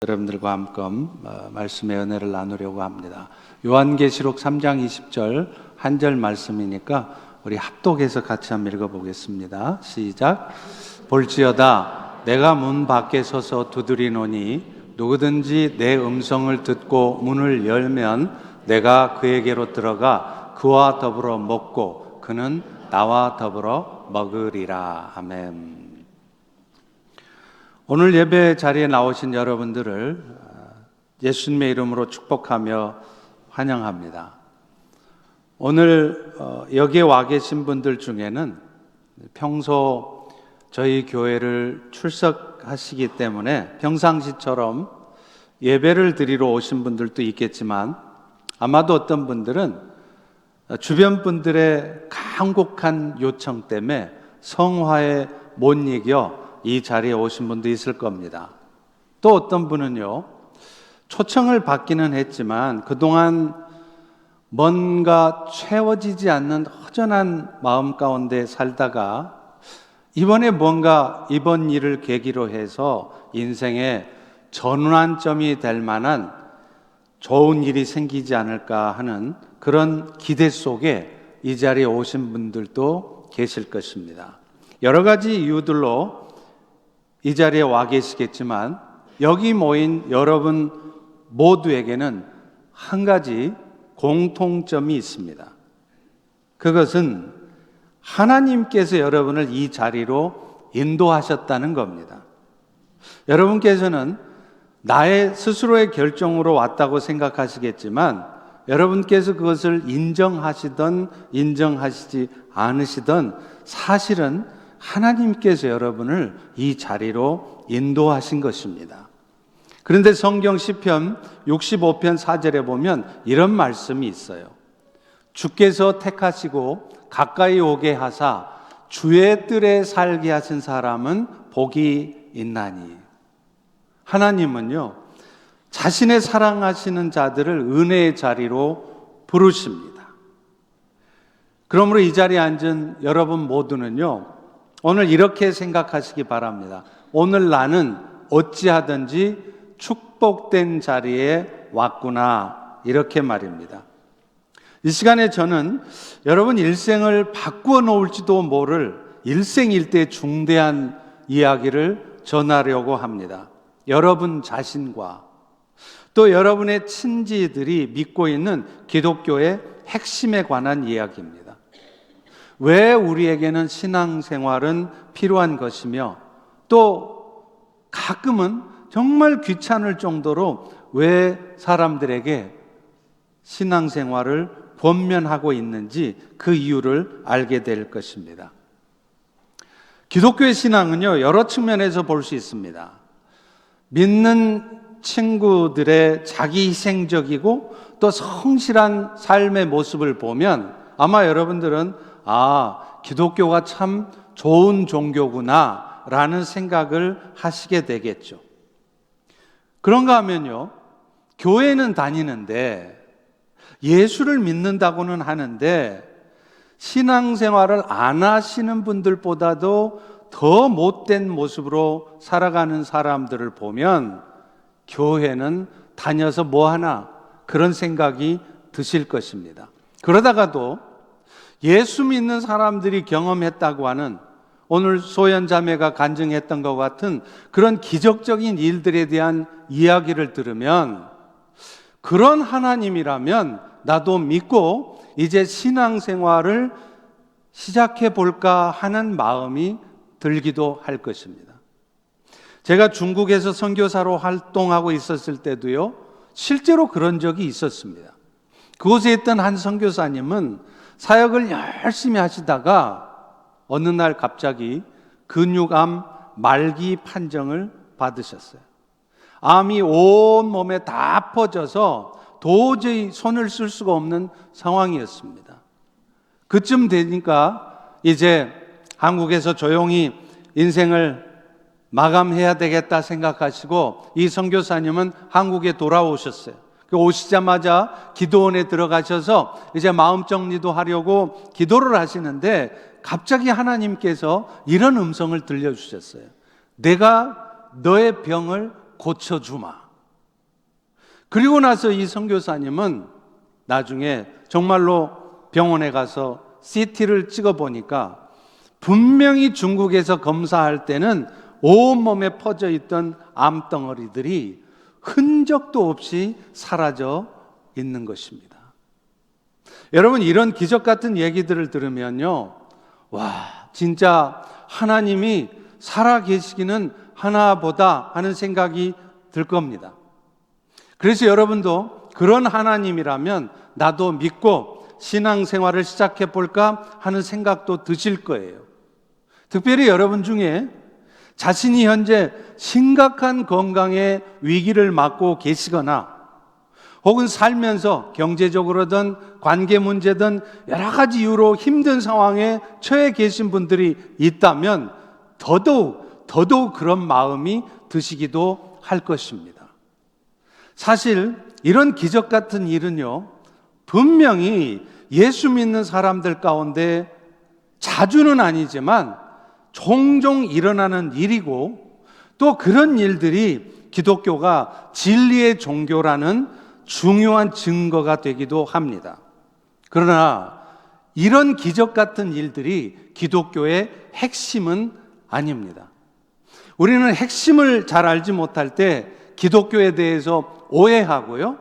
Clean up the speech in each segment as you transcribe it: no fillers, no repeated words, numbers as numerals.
여러분들과 함께 말씀의 은혜를 나누려고 합니다. 요한계시록 3장 20절 한 절 말씀이니까 우리 합독해서 같이 한번 읽어보겠습니다. 시작. 볼지어다 내가 문 밖에 서서 두드리노니 누구든지 내 음성을 듣고 문을 열면 내가 그에게로 들어가 그와 더불어 먹고 그는 나와 더불어 먹으리라. 아멘. 오늘 예배 자리에 나오신 여러분들을 예수님의 이름으로 축복하며 환영합니다. 오늘 여기에 와 계신 분들 중에는 평소 저희 교회를 출석하시기 때문에 평상시처럼 예배를 드리러 오신 분들도 있겠지만 아마도 어떤 분들은 주변 분들의 간곡한 요청 때문에 성화에 못 이겨 이 자리에 오신 분도 있을 겁니다. 또 어떤 분은요, 초청을 받기는 했지만 그동안 뭔가 채워지지 않는 허전한 마음 가운데 살다가 이번에 뭔가 이번 일을 계기로 해서 인생의 전환점이 될 만한 좋은 일이 생기지 않을까 하는 그런 기대 속에 이 자리에 오신 분들도 계실 것입니다. 여러 가지 이유들로 이 자리에 와 계시겠지만 여기 모인 여러분 모두에게는 한 가지 공통점이 있습니다. 그것은 하나님께서 여러분을 이 자리로 인도하셨다는 겁니다. 여러분께서는 나의 스스로의 결정으로 왔다고 생각하시겠지만 여러분께서 그것을 인정하시든 인정하시지 않으시든 사실은 하나님께서 여러분을 이 자리로 인도하신 것입니다. 그런데 성경 시편 65편 4절에 보면 이런 말씀이 있어요. 주께서 택하시고 가까이 오게 하사 주의 뜰에 살게 하신 사람은 복이 있나니. 하나님은요, 자신의 사랑하시는 자들을 은혜의 자리로 부르십니다. 그러므로 이 자리에 앉은 여러분 모두는요, 오늘 이렇게 생각하시기 바랍니다. 오늘 나는 어찌하든지 축복된 자리에 왔구나, 이렇게 말입니다. 이 시간에 저는 여러분 일생을 바꾸어 놓을지도 모를 일생일대 중대한 이야기를 전하려고 합니다. 여러분 자신과 또 여러분의 친지들이 믿고 있는 기독교의 핵심에 관한 이야기입니다. 왜 우리에게는 신앙생활은 필요한 것이며 또 가끔은 정말 귀찮을 정도로 왜 사람들에게 신앙생활을 권면하고 있는지 그 이유를 알게 될 것입니다. 기독교의 신앙은요, 여러 측면에서 볼 수 있습니다. 믿는 친구들의 자기희생적이고 또 성실한 삶의 모습을 보면 아마 여러분들은 기독교가 참 좋은 종교구나 라는 생각을 하시게 되겠죠. 그런가 하면요, 교회는 다니는데 예수를 믿는다고는 하는데 신앙생활을 안 하시는 분들보다도 더 못된 모습으로 살아가는 사람들을 보면 교회는 다녀서 뭐하나 그런 생각이 드실 것입니다. 그러다가도 예수 믿는 사람들이 경험했다고 하는 오늘 소연자매가 간증했던 것 같은 그런 기적적인 일들에 대한 이야기를 들으면 그런 하나님이라면 나도 믿고 이제 신앙생활을 시작해 볼까 하는 마음이 들기도 할 것입니다. 제가 중국에서 선교사로 활동하고 있었을 때도요, 실제로 그런 적이 있었습니다. 그곳에 있던 한 선교사님은 사역을 열심히 하시다가 어느 날 갑자기 근육암 말기 판정을 받으셨어요. 암이 온 몸에 다 퍼져서 도저히 손을 쓸 수가 없는 상황이었습니다. 그쯤 되니까 이제 한국에서 조용히 인생을 마감해야 되겠다 생각하시고 이 선교사님은 한국에 돌아오셨어요. 오시자마자 기도원에 들어가셔서 이제 마음 정리도 하려고 기도를 하시는데 갑자기 하나님께서 이런 음성을 들려주셨어요. 내가 너의 병을 고쳐주마. 그리고 나서 이 선교사님은 나중에 정말로 병원에 가서 CT를 찍어보니까 분명히 중국에서 검사할 때는 온몸에 퍼져 있던 암덩어리들이 흔적도 없이 사라져 있는 것입니다. 여러분, 이런 기적 같은 얘기들을 들으면요, 와, 진짜 하나님이 살아계시기는 하나보다 하는 생각이 들 겁니다. 그래서 여러분도 그런 하나님이라면 나도 믿고 신앙생활을 시작해 볼까 하는 생각도 드실 거예요. 특별히 여러분 중에 자신이 현재 심각한 건강의 위기를 맞고 계시거나 혹은 살면서 경제적으로든 관계 문제든 여러 가지 이유로 힘든 상황에 처해 계신 분들이 있다면 더더욱 그런 마음이 드시기도 할 것입니다. 사실 이런 기적 같은 일은요, 분명히 예수 믿는 사람들 가운데 자주는 아니지만 종종 일어나는 일이고, 또 그런 일들이 기독교가 진리의 종교라는 중요한 증거가 되기도 합니다. 그러나 이런 기적 같은 일들이 기독교의 핵심은 아닙니다. 우리는 핵심을 잘 알지 못할 때 기독교에 대해서 오해하고요,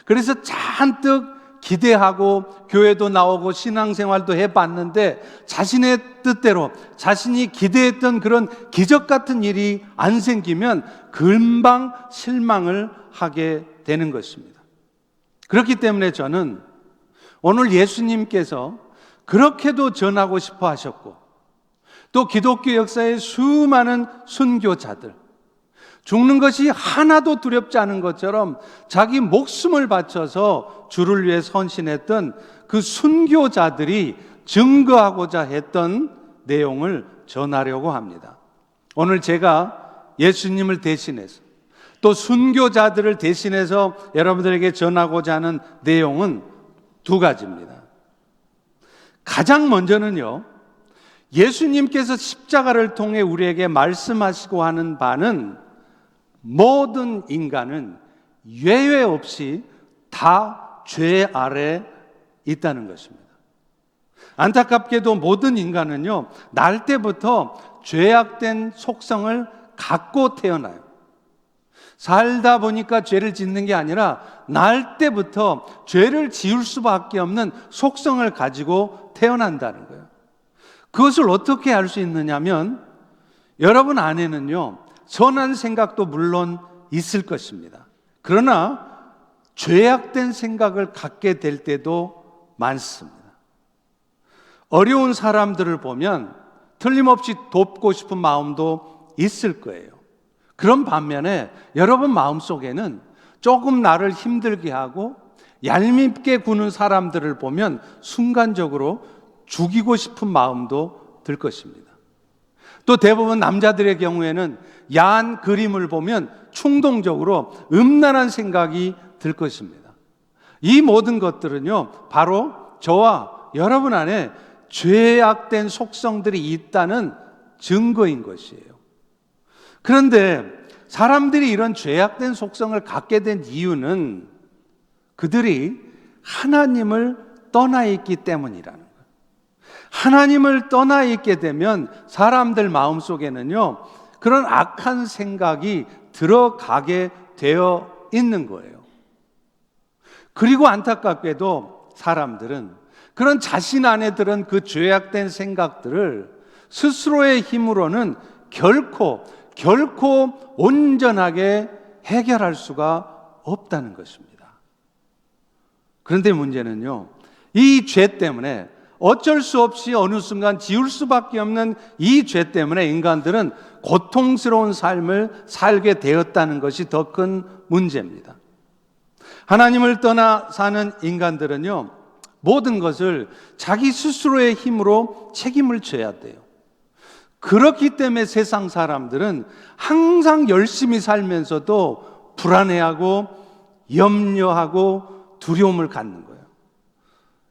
그래서 잔뜩 기대하고 교회도 나오고 신앙생활도 해봤는데 자신의 뜻대로 자신이 기대했던 그런 기적 같은 일이 안 생기면 금방 실망을 하게 되는 것입니다. 그렇기 때문에 저는 오늘 예수님께서 그렇게도 전하고 싶어 하셨고, 또 기독교 역사의 수많은 순교자들, 죽는 것이 하나도 두렵지 않은 것처럼 자기 목숨을 바쳐서 주를 위해 선신했던 그 순교자들이 증거하고자 했던 내용을 전하려고 합니다. 오늘 제가 예수님을 대신해서 또 순교자들을 대신해서 여러분들에게 전하고자 하는 내용은 두 가지입니다. 가장 먼저는요, 예수님께서 십자가를 통해 우리에게 말씀하시고 하는 바는 모든 인간은 예외 없이 다 죄 아래 있다는 것입니다. 안타깝게도 모든 인간은요, 날 때부터 죄악된 속성을 갖고 태어나요. 살다 보니까 죄를 짓는 게 아니라 날 때부터 죄를 지을 수밖에 없는 속성을 가지고 태어난다는 거예요. 그것을 어떻게 알 수 있느냐면, 여러분 안에는요, 선한 생각도 물론 있을 것입니다. 그러나 죄악된 생각을 갖게 될 때도 많습니다. 어려운 사람들을 보면 틀림없이 돕고 싶은 마음도 있을 거예요. 그런 반면에 여러분 마음속에는 조금 나를 힘들게 하고 얄밉게 구는 사람들을 보면 순간적으로 죽이고 싶은 마음도 들 것입니다. 또 대부분 남자들의 경우에는 야한 그림을 보면 충동적으로 음란한 생각이 들 것입니다. 이 모든 것들은요, 바로 저와 여러분 안에 죄악된 속성들이 있다는 증거인 것이에요. 그런데 사람들이 이런 죄악된 속성을 갖게 된 이유는 그들이 하나님을 떠나 있기 때문이라는 거예요. 하나님을 떠나 있게 되면 사람들 마음속에는요, 그런 악한 생각이 들어가게 되어 있는 거예요. 그리고 안타깝게도 사람들은 그런 자신 안에 들은 그 죄악된 생각들을 스스로의 힘으로는 결코 온전하게 해결할 수가 없다는 것입니다. 그런데 문제는요, 이 죄 때문에 어쩔 수 없이 어느 순간 지울 수밖에 없는 이 죄 때문에 인간들은 고통스러운 삶을 살게 되었다는 것이 더 큰 문제입니다. 하나님을 떠나 사는 인간들은요, 모든 것을 자기 스스로의 힘으로 책임을 져야 돼요. 그렇기 때문에 세상 사람들은 항상 열심히 살면서도 불안해하고 염려하고 두려움을 갖는 거예요.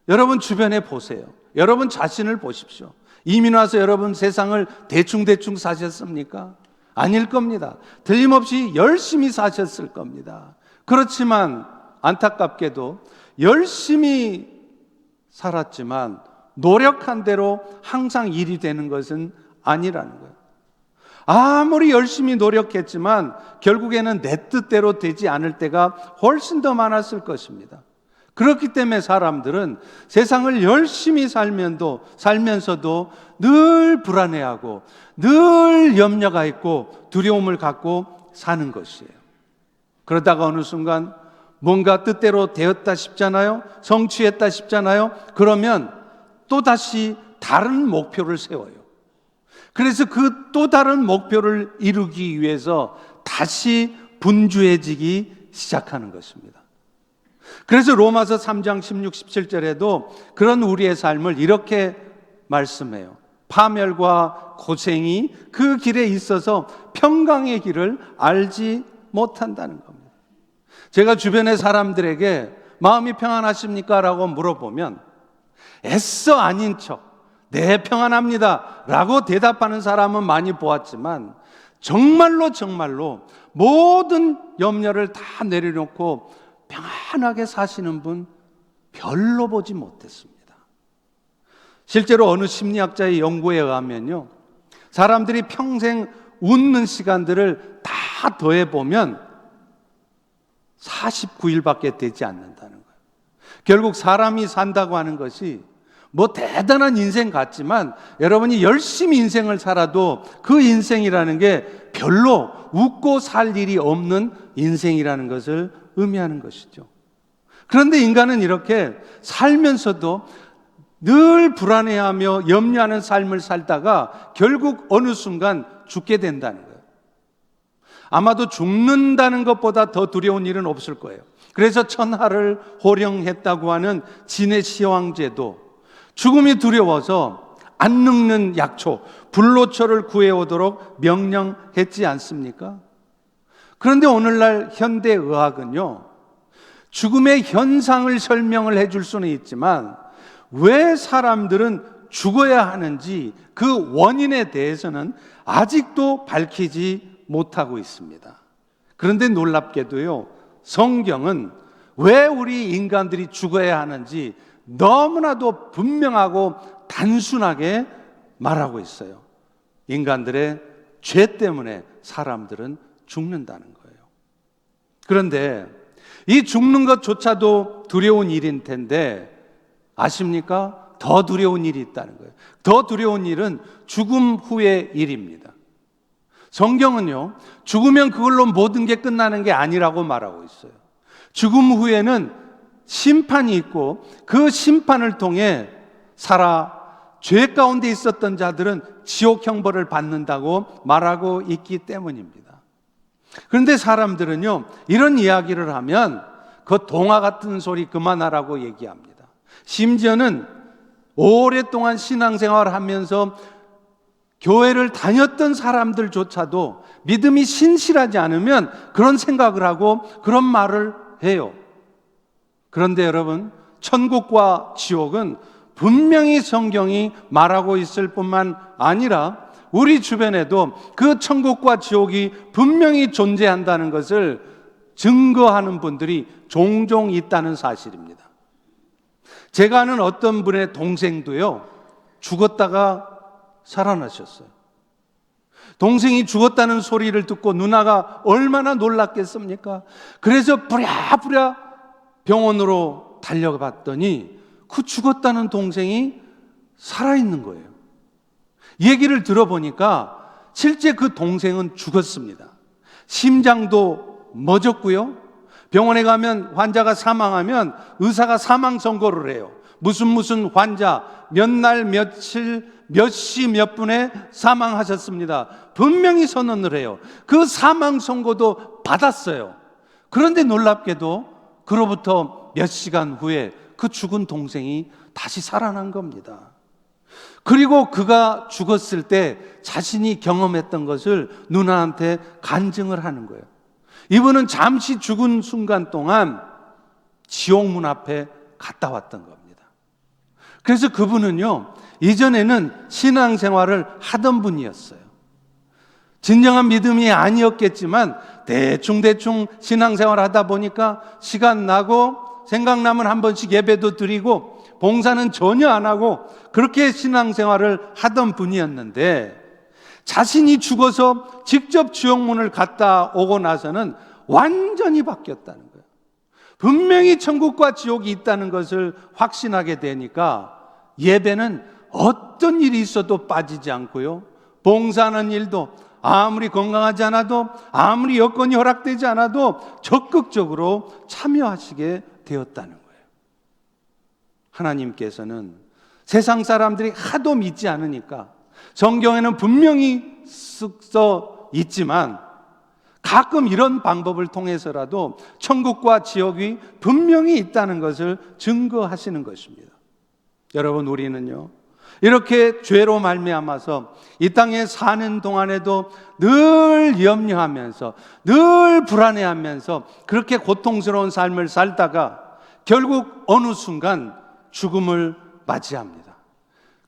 여러분 주변에 보세요. 여러분 자신을 보십시오. 이민 와서 여러분 세상을 대충 사셨습니까? 아닐 겁니다. 틀림없이 열심히 사셨을 겁니다. 그렇지만 안타깝게도 열심히 살았지만 노력한 대로 항상 일이 되는 것은 아니라는 거예요. 아무리 열심히 노력했지만 결국에는 내 뜻대로 되지 않을 때가 훨씬 더 많았을 것입니다. 그렇기 때문에 사람들은 세상을 열심히 살면서도 늘 불안해하고 늘 염려가 있고 두려움을 갖고 사는 것이에요. 그러다가 어느 순간 뭔가 뜻대로 되었다 싶잖아요. 성취했다 싶잖아요. 그러면 또다시 다른 목표를 세워요. 그래서 그 또 다른 목표를 이루기 위해서 다시 분주해지기 시작하는 것입니다. 그래서 로마서 3장 16, 17절에도 그런 우리의 삶을 이렇게 말씀해요. 파멸과 고생이 그 길에 있어서 평강의 길을 알지 못한다는 겁니다. 제가 주변의 사람들에게 마음이 평안하십니까? 라고 물어보면 애써 아닌 척 네, 평안합니다 라고 대답하는 사람은 많이 보았지만 정말로 모든 염려를 다 내려놓고 평안하게 사시는 분 별로 보지 못했습니다. 실제로 어느 심리학자의 연구에 의하면요, 사람들이 평생 웃는 시간들을 다 더해보면 49일밖에 되지 않는다는 거예요. 결국 사람이 산다고 하는 것이 뭐 대단한 인생 같지만 여러분이 열심히 인생을 살아도 그 인생이라는 게 별로 웃고 살 일이 없는 인생이라는 것을 의미하는 것이죠. 그런데 인간은 이렇게 살면서도 늘 불안해하며 염려하는 삶을 살다가 결국 어느 순간 죽게 된다는 거예요. 아마도 죽는다는 것보다 더 두려운 일은 없을 거예요. 그래서 천하를 호령했다고 하는 진해 시황제도 죽음이 두려워서 안 늙는 약초, 불로초를 구해오도록 명령했지 않습니까? 그런데 오늘날 현대의학은요, 죽음의 현상을 설명을 해줄 수는 있지만 왜 사람들은 죽어야 하는지 그 원인에 대해서는 아직도 밝히지 못하고 있습니다. 그런데 놀랍게도요, 성경은 왜 우리 인간들이 죽어야 하는지 너무나도 분명하고 단순하게 말하고 있어요. 인간들의 죄 때문에 사람들은 죽는다는 거예요. 그런데 이 죽는 것조차도 두려운 일인 텐데 아십니까? 더 두려운 일이 있다는 거예요. 더 두려운 일은 죽음 후의 일입니다. 성경은요, 죽으면 그걸로 모든 게 끝나는 게 아니라고 말하고 있어요. 죽음 후에는 심판이 있고 그 심판을 통해 죄 가운데 있었던 자들은 지옥 형벌을 받는다고 말하고 있기 때문입니다. 그런데 사람들은요, 이런 이야기를 하면 그 동화 같은 소리 그만하라고 얘기합니다. 심지어는 오랫동안 신앙생활을 하면서 교회를 다녔던 사람들조차도 믿음이 신실하지 않으면 그런 생각을 하고 그런 말을 해요. 그런데 여러분, 천국과 지옥은 분명히 성경이 말하고 있을 뿐만 아니라 우리 주변에도 그 천국과 지옥이 분명히 존재한다는 것을 증거하는 분들이 종종 있다는 사실입니다. 제가 아는 어떤 분의 동생도요, 죽었다가 살아나셨어요. 동생이 죽었다는 소리를 듣고 누나가 얼마나 놀랐겠습니까? 그래서 부랴부랴 병원으로 달려봤더니 그 죽었다는 동생이 살아있는 거예요. 얘기를 들어보니까 실제 그 동생은 죽었습니다. 심장도 멎었고요. 병원에 가면 환자가 사망하면 의사가 사망 선고를 해요. 무슨 환자 몇 날 며칠 몇 시 몇 분에 사망하셨습니다. 분명히 선언을 해요. 그 사망 선고도 받았어요. 그런데 놀랍게도 그로부터 몇 시간 후에 그 죽은 동생이 다시 살아난 겁니다. 그리고 그가 죽었을 때 자신이 경험했던 것을 누나한테 간증을 하는 거예요. 이분은 잠시 죽은 순간 동안 지옥문 앞에 갔다 왔던 겁니다. 그래서 그분은요, 이전에는 신앙생활을 하던 분이었어요. 진정한 믿음이 아니었겠지만 대충 신앙생활 하다 보니까 시간 나고 생각나면 한 번씩 예배도 드리고 봉사는 전혀 안 하고 그렇게 신앙생활을 하던 분이었는데, 자신이 죽어서 직접 지옥문을 갔다 오고 나서는 완전히 바뀌었다는 거예요. 분명히 천국과 지옥이 있다는 것을 확신하게 되니까 예배는 어떤 일이 있어도 빠지지 않고요, 봉사하는 일도 아무리 건강하지 않아도, 아무리 여건이 허락되지 않아도 적극적으로 참여하시게 되었다는 거예요. 하나님께서는 세상 사람들이 하도 믿지 않으니까, 성경에는 분명히 써 있지만 가끔 이런 방법을 통해서라도 천국과 지옥이 분명히 있다는 것을 증거하시는 것입니다. 여러분, 우리는요, 이렇게 죄로 말미암아서 이 땅에 사는 동안에도 늘 염려하면서, 늘 불안해하면서 그렇게 고통스러운 삶을 살다가 결국 어느 순간 죽음을 맞이합니다.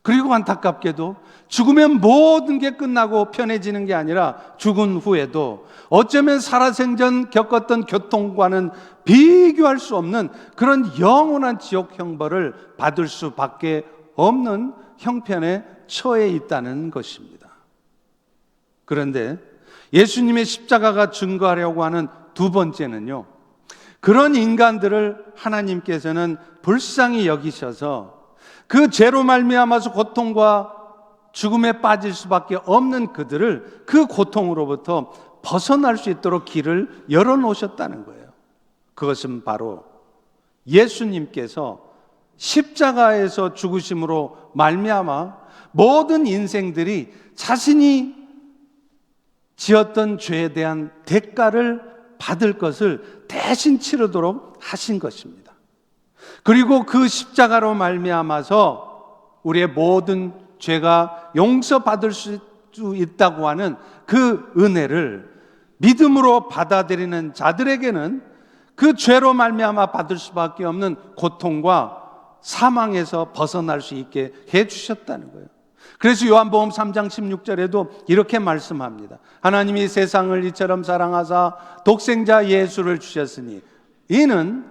그리고 안타깝게도 죽으면 모든 게 끝나고 편해지는 게 아니라 죽은 후에도 어쩌면 살아생전 겪었던 고통과는 비교할 수 없는 그런 영원한 지옥 형벌을 받을 수밖에 없는 형편에 처해 있다는 것입니다. 그런데 예수님의 십자가가 증거하려고 하는 두 번째는요, 그런 인간들을 하나님께서는 불쌍히 여기셔서 그 죄로 말미암아서 고통과 죽음에 빠질 수밖에 없는 그들을 그 고통으로부터 벗어날 수 있도록 길을 열어놓으셨다는 거예요. 그것은 바로 예수님께서 십자가에서 죽으심으로 말미암아 모든 인생들이 자신이 지었던 죄에 대한 대가를 받을 것을 대신 치르도록 하신 것입니다. 그리고 그 십자가로 말미암아서 우리의 모든 죄가 용서받을 수 있다고 하는 그 은혜를 믿음으로 받아들이는 자들에게는 그 죄로 말미암아 받을 수밖에 없는 고통과 사망에서 벗어날 수 있게 해주셨다는 거예요. 그래서 요한복음 3장 16절에도 이렇게 말씀합니다. 하나님이 세상을 이처럼 사랑하사 독생자 예수를 주셨으니 이는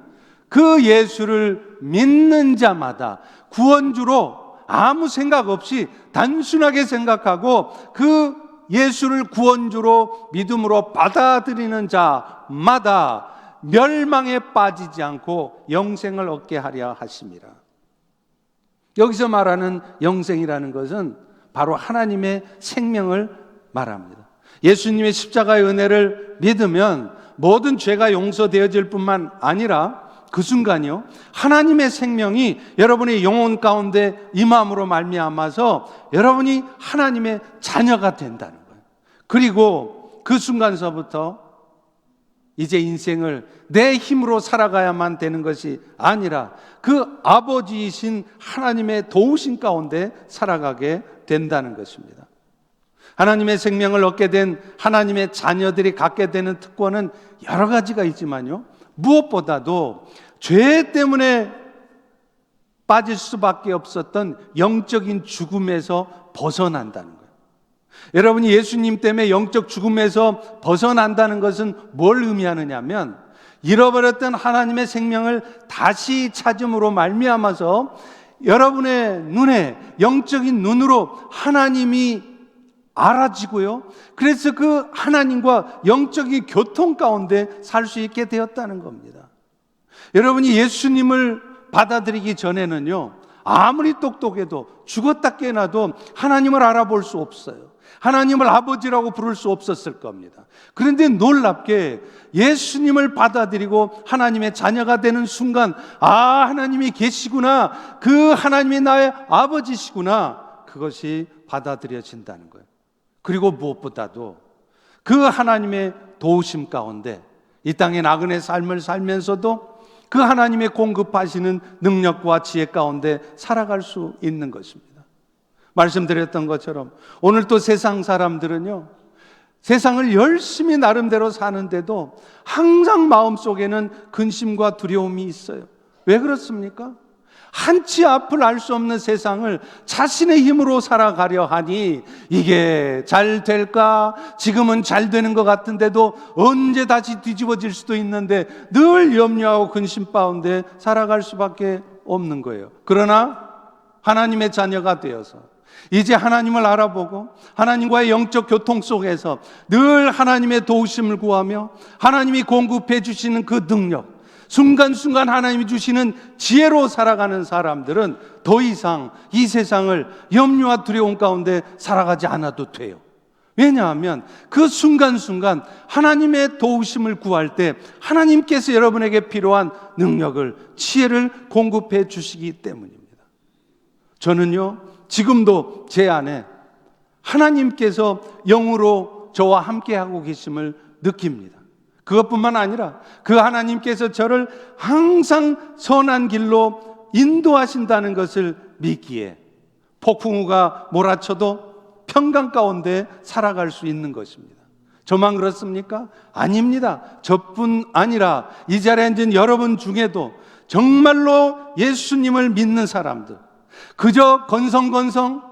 그 예수를 믿는 자마다 구원주로 아무 생각 없이 단순하게 생각하고 그 예수를 구원주로 믿음으로 받아들이는 자마다 멸망에 빠지지 않고 영생을 얻게 하려 하심이라. 여기서 말하는 영생이라는 것은 바로 하나님의 생명을 말합니다. 예수님의 십자가의 은혜를 믿으면 모든 죄가 용서되어질 뿐만 아니라 그 순간이요, 하나님의 생명이 여러분의 영혼 가운데 임함으로 말미암아서 여러분이 하나님의 자녀가 된다는 거예요. 그리고 그 순간서부터 이제 인생을 내 힘으로 살아가야만 되는 것이 아니라 그 아버지이신 하나님의 도우심 가운데 살아가게 된다는 것입니다. 하나님의 생명을 얻게 된 하나님의 자녀들이 갖게 되는 특권은 여러 가지가 있지만요, 무엇보다도 죄 때문에 빠질 수밖에 없었던 영적인 죽음에서 벗어난다는 거예요. 여러분이 예수님 때문에 영적 죽음에서 벗어난다는 것은 뭘 의미하느냐면, 잃어버렸던 하나님의 생명을 다시 찾음으로 말미암아서 여러분의 눈에, 영적인 눈으로 하나님이 알아지고요, 그래서 그 하나님과 영적인 교통 가운데 살 수 있게 되었다는 겁니다. 여러분이 예수님을 받아들이기 전에는요, 아무리 똑똑해도 죽었다 깨어나도 하나님을 알아볼 수 없어요. 하나님을 아버지라고 부를 수 없었을 겁니다. 그런데 놀랍게 예수님을 받아들이고 하나님의 자녀가 되는 순간, 아, 하나님이 계시구나, 그 하나님이 나의 아버지시구나, 그것이 받아들여진다는 거예요. 그리고 무엇보다도 그 하나님의 도우심 가운데 이 땅의 나그네 삶을 살면서도 그 하나님의 공급하시는 능력과 지혜 가운데 살아갈 수 있는 것입니다. 말씀드렸던 것처럼 오늘 또 세상 사람들은요, 세상을 열심히 나름대로 사는데도 항상 마음속에는 근심과 두려움이 있어요. 왜 그렇습니까? 한치 앞을 알 수 없는 세상을 자신의 힘으로 살아가려 하니 이게 잘 될까? 지금은 잘 되는 것 같은데도 언제 다시 뒤집어질 수도 있는데 늘 염려하고 근심 가운데 살아갈 수밖에 없는 거예요. 그러나 하나님의 자녀가 되어서 이제 하나님을 알아보고 하나님과의 영적 교통 속에서 늘 하나님의 도우심을 구하며 하나님이 공급해 주시는 그 능력, 순간순간 하나님이 주시는 지혜로 살아가는 사람들은 더 이상 이 세상을 염려와 두려움 가운데 살아가지 않아도 돼요. 왜냐하면 그 순간순간 하나님의 도우심을 구할 때 하나님께서 여러분에게 필요한 능력을, 지혜를 공급해 주시기 때문입니다. 저는요, 지금도 제 안에 하나님께서 영으로 저와 함께하고 계심을 느낍니다. 그것뿐만 아니라 그 하나님께서 저를 항상 선한 길로 인도하신다는 것을 믿기에 폭풍우가 몰아쳐도 평강 가운데 살아갈 수 있는 것입니다. 저만 그렇습니까? 아닙니다. 저뿐 아니라 이 자리에 앉은 여러분 중에도 정말로 예수님을 믿는 사람들, 그저 건성건성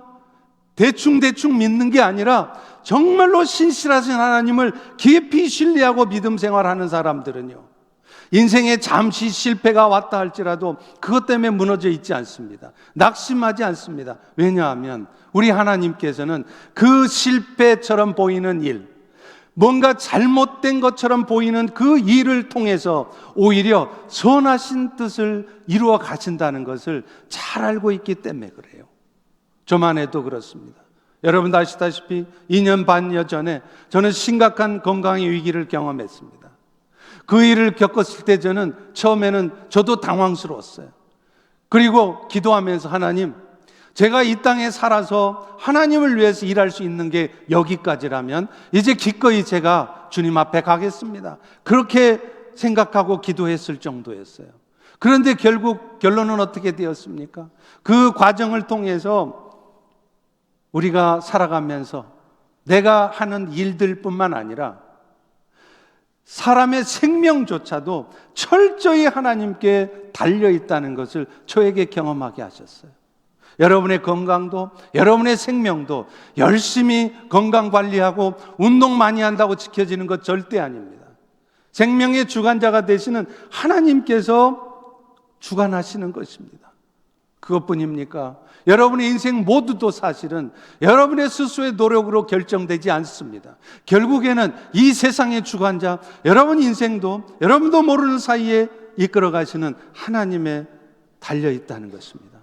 대충대충 믿는 게 아니라 정말로 신실하신 하나님을 깊이 신뢰하고 믿음 생활하는 사람들은요, 인생에 잠시 실패가 왔다 할지라도 그것 때문에 무너져 있지 않습니다. 낙심하지 않습니다. 왜냐하면 우리 하나님께서는 그 실패처럼 보이는 일, 뭔가 잘못된 것처럼 보이는 그 일을 통해서 오히려 선하신 뜻을 이루어 가신다는 것을 잘 알고 있기 때문에 그래요. 저만 해도 그렇습니다. 여러분도 아시다시피 2년 반여 전에 저는 심각한 건강의 위기를 경험했습니다. 그 일을 겪었을 때 저는 처음에는 저도 당황스러웠어요. 그리고 기도하면서 하나님, 제가 이 땅에 살아서 하나님을 위해서 일할 수 있는 게 여기까지라면 이제 기꺼이 제가 주님 앞에 가겠습니다. 그렇게 생각하고 기도했을 정도였어요. 그런데 결국 결론은 어떻게 되었습니까? 그 과정을 통해서 우리가 살아가면서 내가 하는 일들뿐만 아니라 사람의 생명조차도 철저히 하나님께 달려있다는 것을 저에게 경험하게 하셨어요. 여러분의 건강도, 여러분의 생명도 열심히 건강관리하고 운동 많이 한다고 지켜지는 것 절대 아닙니다. 생명의 주관자가 되시는 하나님께서 주관하시는 것입니다. 그것뿐입니까? 여러분의 인생 모두도 사실은 여러분의 스스로의 노력으로 결정되지 않습니다. 결국에는 이 세상의 주관자, 여러분 인생도 여러분도 모르는 사이에 이끌어 가시는 하나님에 달려있다는 것입니다.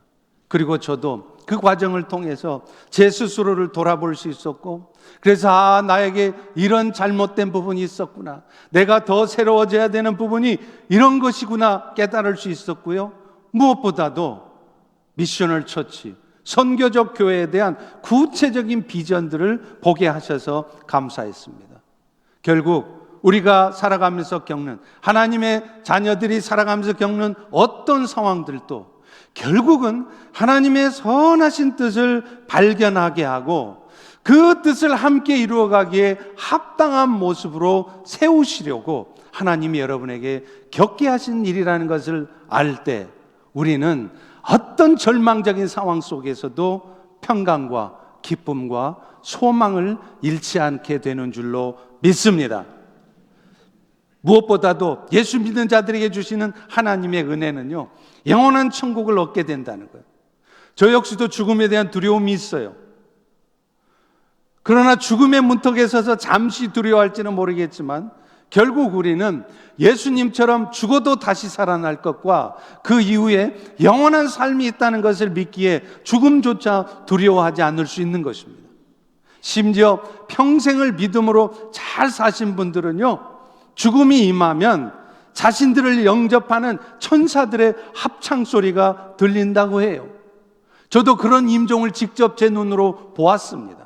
그리고 저도 그 과정을 통해서 제 스스로를 돌아볼 수 있었고, 그래서 나에게 이런 잘못된 부분이 있었구나, 내가 더 새로워져야 되는 부분이 이런 것이구나 깨달을 수 있었고요. 무엇보다도 미셔널 처치, 선교적 교회에 대한 구체적인 비전들을 보게 하셔서 감사했습니다. 결국 우리가 살아가면서 겪는, 하나님의 자녀들이 살아가면서 겪는 어떤 상황들도 결국은 하나님의 선하신 뜻을 발견하게 하고 그 뜻을 함께 이루어가기에 합당한 모습으로 세우시려고 하나님이 여러분에게 겪게 하신 일이라는 것을 알 때 우리는 어떤 절망적인 상황 속에서도 평강과 기쁨과 소망을 잃지 않게 되는 줄로 믿습니다. 무엇보다도 예수 믿는 자들에게 주시는 하나님의 은혜는요, 영원한 천국을 얻게 된다는 거예요. 저 역시도 죽음에 대한 두려움이 있어요. 그러나 죽음의 문턱에 서서 잠시 두려워할지는 모르겠지만 결국 우리는 예수님처럼 죽어도 다시 살아날 것과 그 이후에 영원한 삶이 있다는 것을 믿기에 죽음조차 두려워하지 않을 수 있는 것입니다. 심지어 평생을 믿음으로 잘 사신 분들은요, 죽음이 임하면 자신들을 영접하는 천사들의 합창 소리가 들린다고 해요. 저도 그런 임종을 직접 제 눈으로 보았습니다.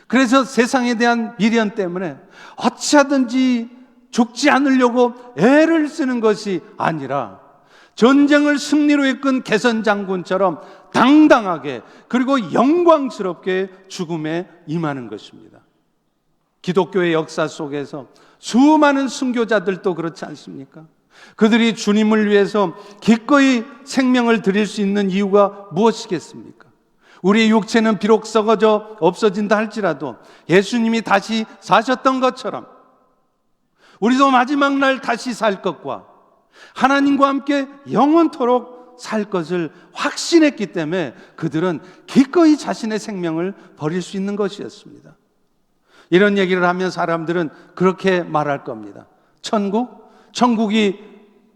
그래서 세상에 대한 미련 때문에 어찌하든지 죽지 않으려고 애를 쓰는 것이 아니라 전쟁을 승리로 이끈 개선장군처럼 당당하게 그리고 영광스럽게 죽음에 임하는 것입니다. 기독교의 역사 속에서 수많은 순교자들도 그렇지 않습니까? 그들이 주님을 위해서 기꺼이 생명을 드릴 수 있는 이유가 무엇이겠습니까? 우리의 육체는 비록 썩어져 없어진다 할지라도 예수님이 다시 사셨던 것처럼 우리도 마지막 날 다시 살 것과 하나님과 함께 영원토록 살 것을 확신했기 때문에 그들은 기꺼이 자신의 생명을 버릴 수 있는 것이었습니다. 이런 얘기를 하면 사람들은 그렇게 말할 겁니다. 천국이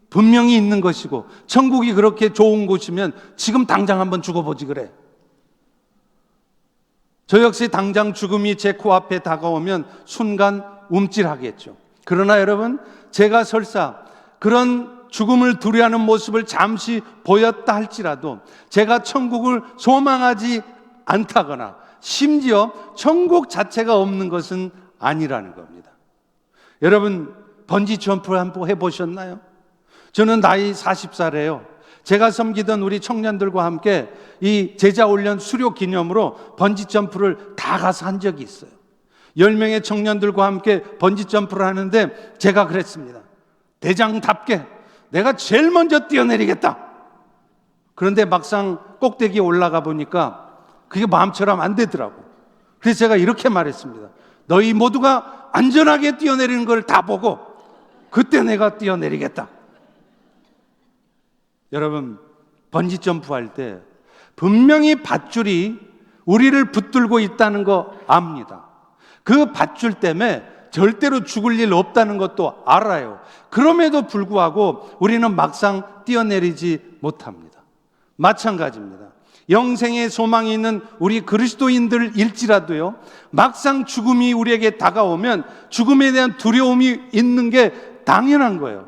분명히 있는 것이고 천국이 그렇게 좋은 곳이면 지금 당장 한번 죽어보지 그래. 저 역시 당장 죽음이 제 코앞에 다가오면 순간 움찔하겠죠. 그러나 여러분, 제가 설사 그런 죽음을 두려워하는 모습을 잠시 보였다 할지라도 제가 천국을 소망하지 않다거나 심지어 천국 자체가 없는 것은 아니라는 겁니다. 여러분, 번지 점프를 한번 해보셨나요? 저는 나이 40살이에요. 제가 섬기던 우리 청년들과 함께 이 제자훈련 수료 기념으로 번지 점프를 다 가서 한 적이 있어요. 10명의 청년들과 함께 번지 점프를 하는데 제가 그랬습니다. 대장답게 내가 제일 먼저 뛰어내리겠다. 그런데 막상 꼭대기에 올라가 보니까 그게 마음처럼 안 되더라고. 그래서 제가 이렇게 말했습니다. 너희 모두가 안전하게 뛰어내리는 걸 다 보고 그때 내가 뛰어내리겠다. 여러분, 번지 점프할 때 분명히 밧줄이 우리를 붙들고 있다는 거 압니다. 그 밧줄 때문에 절대로 죽을 일 없다는 것도 알아요. 그럼에도 불구하고 우리는 막상 뛰어내리지 못합니다. 마찬가지입니다. 영생의 소망이 있는 우리 그리스도인들일지라도요, 막상 죽음이 우리에게 다가오면 죽음에 대한 두려움이 있는 게 당연한 거예요.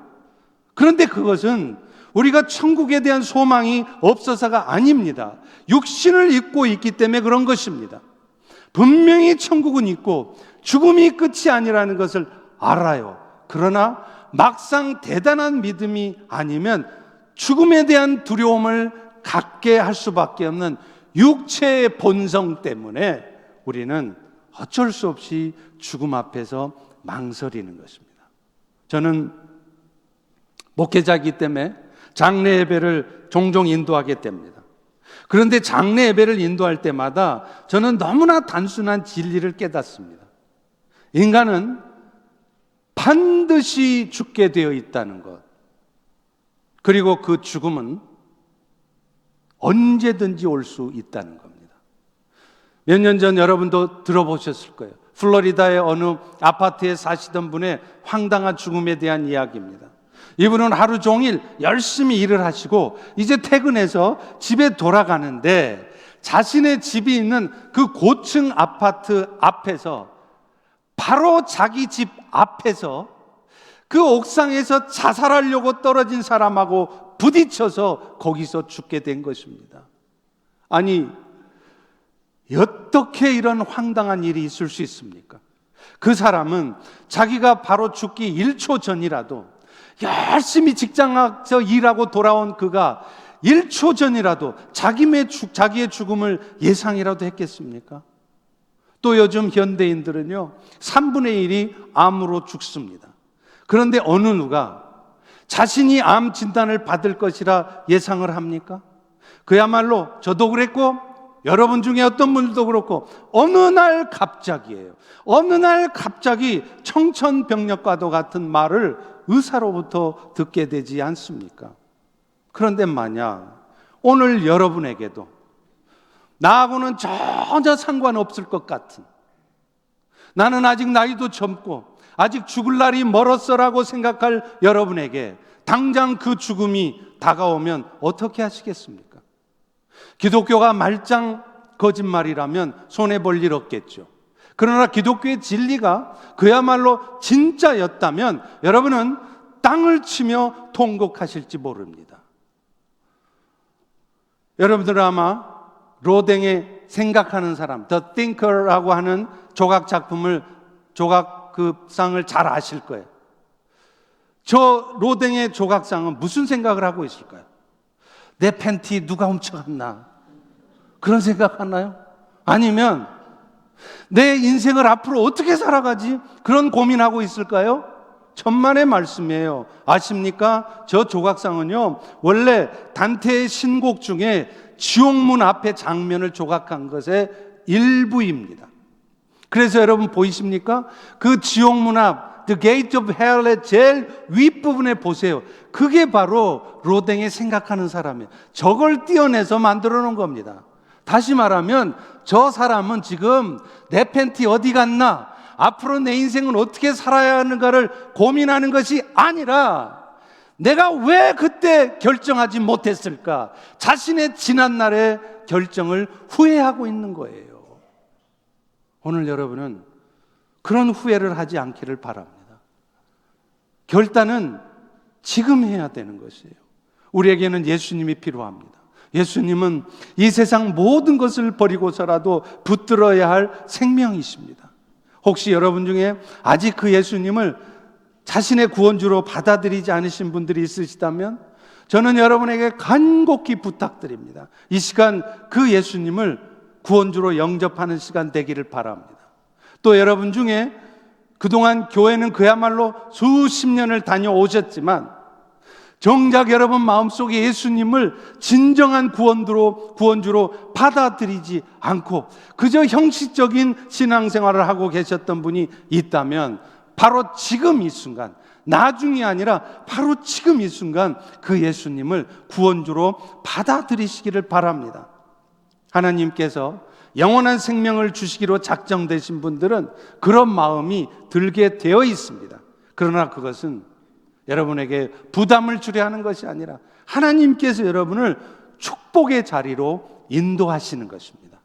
그런데 그것은 우리가 천국에 대한 소망이 없어서가 아닙니다. 육신을 입고 있기 때문에 그런 것입니다. 분명히 천국은 있고 죽음이 끝이 아니라는 것을 알아요. 그러나 막상 대단한 믿음이 아니면 죽음에 대한 두려움을 갖게 할 수밖에 없는 육체의 본성 때문에 우리는 어쩔 수 없이 죽음 앞에서 망설이는 것입니다. 저는 목회자이기 때문에 장례 예배를 종종 인도하게 됩니다. 그런데 장례 예배를 인도할 때마다 저는 너무나 단순한 진리를 깨닫습니다. 인간은 반드시 죽게 되어 있다는 것, 그리고 그 죽음은 언제든지 올 수 있다는 겁니다. 몇 년 전 여러분도 들어보셨을 거예요. 플로리다의 어느 아파트에 사시던 분의 황당한 죽음에 대한 이야기입니다. 이분은 하루 종일 열심히 일을 하시고 이제 퇴근해서 집에 돌아가는데 자신의 집이 있는 그 고층 아파트 앞에서, 바로 자기 집 앞에서 그 옥상에서 자살하려고 떨어진 사람하고 부딪혀서 거기서 죽게 된 것입니다. 아니, 어떻게 이런 황당한 일이 있을 수 있습니까? 그 사람은 자기가 바로 죽기 1초 전이라도 열심히 직장에서 일하고 돌아온 그가 1초 전이라도 자기의 죽음을 예상이라도 했겠습니까? 또 요즘 현대인들은요, 3분의 1이 암으로 죽습니다. 그런데 어느 누가 자신이 암 진단을 받을 것이라 예상을 합니까? 그야말로 저도 그랬고 여러분 중에 어떤 분들도 그렇고 어느 날 갑자기 청천벽력과도 같은 말을 의사로부터 듣게 되지 않습니까? 그런데 만약 오늘 여러분에게도 나하고는 전혀 상관없을 것 같은, 나는 아직 나이도 젊고 아직 죽을 날이 멀었어라고 생각할 여러분에게 당장 그 죽음이 다가오면 어떻게 하시겠습니까? 기독교가 말짱 거짓말이라면 손해볼 일 없겠죠. 그러나 기독교의 진리가 그야말로 진짜였다면 여러분은 땅을 치며 통곡하실지 모릅니다. 여러분들은 아마 로댕의 생각하는 사람, The Thinker라고 하는 조각 상을 잘 아실 거예요. 저 로댕의 조각상은 무슨 생각을 하고 있을까요? 내 팬티 누가 훔쳐갔나? 그런 생각하나요? 아니면 내 인생을 앞으로 어떻게 살아가지? 그런 고민하고 있을까요? 천만의 말씀이에요. 아십니까? 저 조각상은요, 원래 단테의 신곡 중에 지옥문 앞에 장면을 조각한 것의 일부입니다. 그래서 여러분 보이십니까? 그 지옥문 앞, The Gate of Hell의 제일 윗부분에 보세요. 그게 바로 로댕이 생각하는 사람이에요. 저걸 띄어내서 만들어 놓은 겁니다. 다시 말하면 저 사람은 지금 내 팬티 어디 갔나? 앞으로 내 인생은 어떻게 살아야 하는가를 고민하는 것이 아니라 내가 왜 그때 결정하지 못했을까? 자신의 지난날의 결정을 후회하고 있는 거예요. 오늘 여러분은 그런 후회를 하지 않기를 바랍니다. 결단은 지금 해야 되는 것이에요. 우리에게는 예수님이 필요합니다. 예수님은 이 세상 모든 것을 버리고서라도 붙들어야 할 생명이십니다. 혹시 여러분 중에 아직 그 예수님을 자신의 구원주로 받아들이지 않으신 분들이 있으시다면 저는 여러분에게 간곡히 부탁드립니다. 이 시간 그 예수님을 구원주로 영접하는 시간 되기를 바랍니다. 또 여러분 중에 그동안 교회는 그야말로 수십 년을 다녀오셨지만 정작 여러분 마음속에 예수님을 진정한 구원주로 받아들이지 않고 그저 형식적인 신앙생활을 하고 계셨던 분이 있다면 바로 지금 이 순간, 나중이 아니라 바로 지금 이 순간 그 예수님을 구원주로 받아들이시기를 바랍니다. 하나님께서 영원한 생명을 주시기로 작정되신 분들은 그런 마음이 들게 되어 있습니다. 그러나 그것은 여러분에게 부담을 주려 하는 것이 아니라 하나님께서 여러분을 축복의 자리로 인도하시는 것입니다.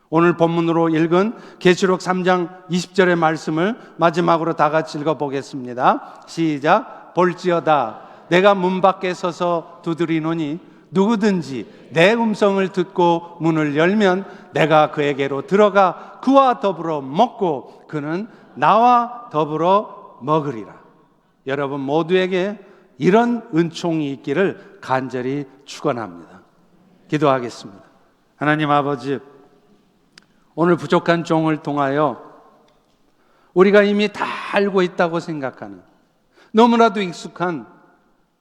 오늘 본문으로 읽은 계시록 3장 20절의 말씀을 마지막으로 다 같이 읽어보겠습니다. 시작. 볼지어다 내가 문 밖에 서서 두드리노니 누구든지 내 음성을 듣고 문을 열면 내가 그에게로 들어가 그와 더불어 먹고 그는 나와 더불어 먹으리라. 여러분 모두에게 이런 은총이 있기를 간절히 축원합니다. 기도하겠습니다. 하나님 아버지, 오늘 부족한 종을 통하여 우리가 이미 다 알고 있다고 생각하는 너무나도 익숙한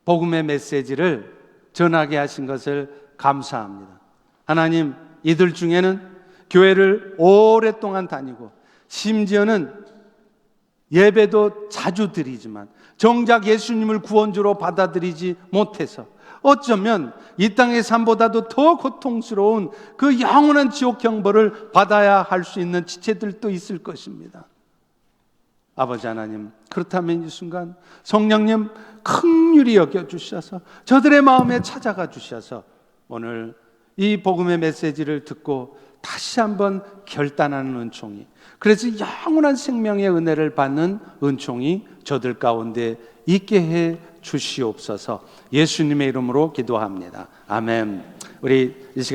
복음의 메시지를 전하게 하신 것을 감사합니다. 하나님, 이들 중에는 교회를 오랫동안 다니고 심지어는 예배도 자주 드리지만 정작 예수님을 구원주로 받아들이지 못해서 어쩌면 이 땅의 삶보다도 더 고통스러운 그 영원한 지옥 형벌을 받아야 할 수 있는 지체들도 있을 것입니다. 아버지 하나님, 그렇다면 이 순간 성령님 긍휼히 여겨주셔서 저들의 마음에 찾아가 주셔서 오늘 이 복음의 메시지를 듣고 다시 한번 결단하는 은총이, 그래서 영원한 생명의 은혜를 받는 은총이 저들 가운데 있게 해 주시옵소서. 예수님의 이름으로 기도합니다. 아멘. 우리 이 시간